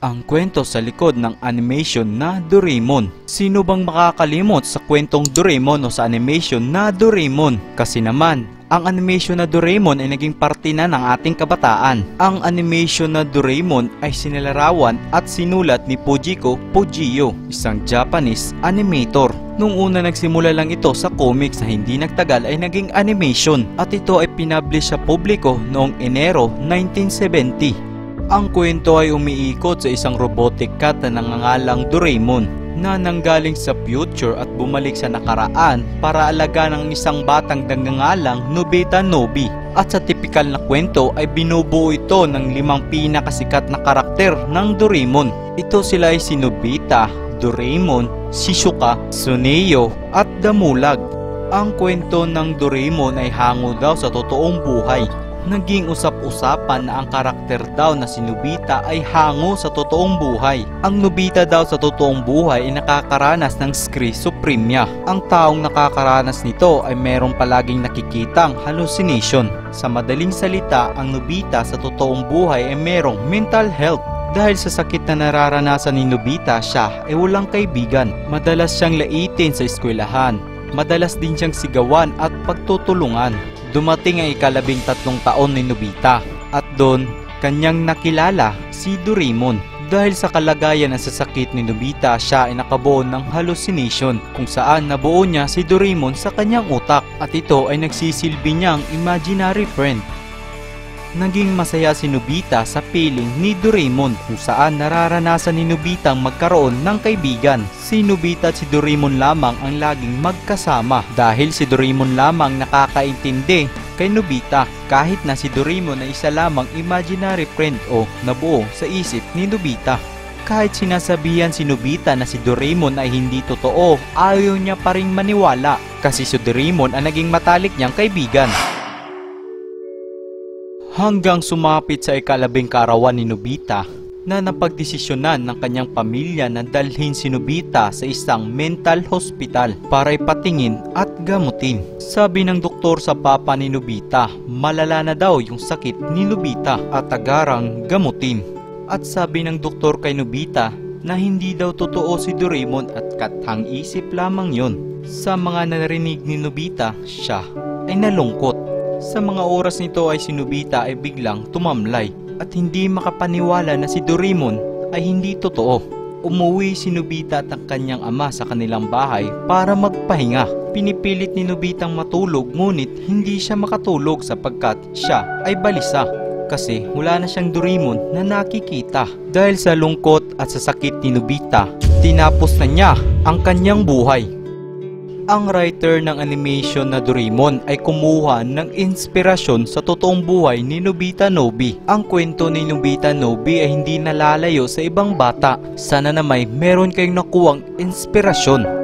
Ang kwento sa likod ng animation na Doraemon. Sino bang makakalimot sa kwentong Doraemon o sa animation na Doraemon? Kasi naman, ang animation na Doraemon ay naging parte na ng ating kabataan. Ang animation na Doraemon ay sinilarawan at sinulat ni Fujiko Fujio, isang Japanese animator. Nung una nagsimula lang ito sa comics na hindi nagtagal ay naging animation at ito ay pinablish sa publiko noong Enero 1970. Ang kwento ay umiikot sa isang robotic cat na nangangalang Doraemon na nanggaling sa future at bumalik sa nakaraan para alagaan ng isang batang nangangalang Nobita Nobi. At sa tipikal na kwento ay binubuo ito ng 5 pinakasikat na karakter ng Doraemon. Ito sila ay si Nobita, Doraemon, Shizuka, Suneo at Damulag. Ang kwento ng Doraemon ay hango daw sa totoong buhay. Naging usap-usapan na ang karakter daw na si Nobita ay hango sa totoong buhay. Ang Nobita daw sa totoong buhay ay nakakaranas ng schizophrenia. Ang taong nakakaranas nito ay merong palaging nakikitang hallucination. Sa madaling salita, ang Nobita sa totoong buhay ay merong mental health. Dahil sa sakit na nararanasan ni Nobita, siya ay walang kaibigan. Madalas siyang laitin sa eskwelahan. Madalas din siyang sigawan at pagtutulungan. Dumating ang ika-13 taon ni Nobita at doon kanyang nakilala si Doraemon. Dahil sa kalagayan at sa sakit ni Nobita, siya ay nakabuo ng hallucination kung saan nabuo niya si Doraemon sa kanyang utak at ito ay nagsisilbi niyang imaginary friend. Naging masaya si Nobita sa piling ni Doraemon kung saan nararanasan ni Nobita ang magkaroon ng kaibigan. Si Nobita at si Doraemon lamang ang laging magkasama dahil si Doraemon lamang nakakaintindi kay Nobita kahit na si Doraemon ay isa lamang imaginary friend o nabuo sa isip ni Nobita. Kahit sinasabihan si Nobita na si Doraemon ay hindi totoo, ayaw niya pa ring maniwala kasi si Doraemon ang naging matalik niyang kaibigan. Hanggang sumapit sa ika-10 kaarawan ni Nobita na napagdesisyonan ng kanyang pamilya na dalhin si Nobita sa isang mental hospital para ipatingin at gamutin. Sabi ng doktor sa papa ni Nobita, malala na daw yung sakit ni Nobita at agarang gamutin. At sabi ng doktor kay Nobita na hindi daw totoo si Doraemon at kathang isip lamang yon. Sa mga narinig ni Nobita, siya ay nalungkot. Sa mga oras nito ay si Nobita ay biglang tumamlay at hindi makapaniwala na si Doraemon ay hindi totoo. Umuwi si Nobita at ang kanyang ama sa kanilang bahay para magpahinga. Pinipilit ni Nobitang matulog ngunit hindi siya makatulog sapagkat siya ay balisa kasi wala na siyang Doraemon na nakikita. Dahil sa lungkot at sa sakit ni Nobita, tinapos na niya ang kanyang buhay. Ang writer ng animation na Doraemon ay kumuha ng inspirasyon sa totoong buhay ni Nobita Nobi. Ang kwento ni Nobita Nobi ay hindi nalalayo sa ibang bata. Sana na meron kayong nakuwang inspirasyon.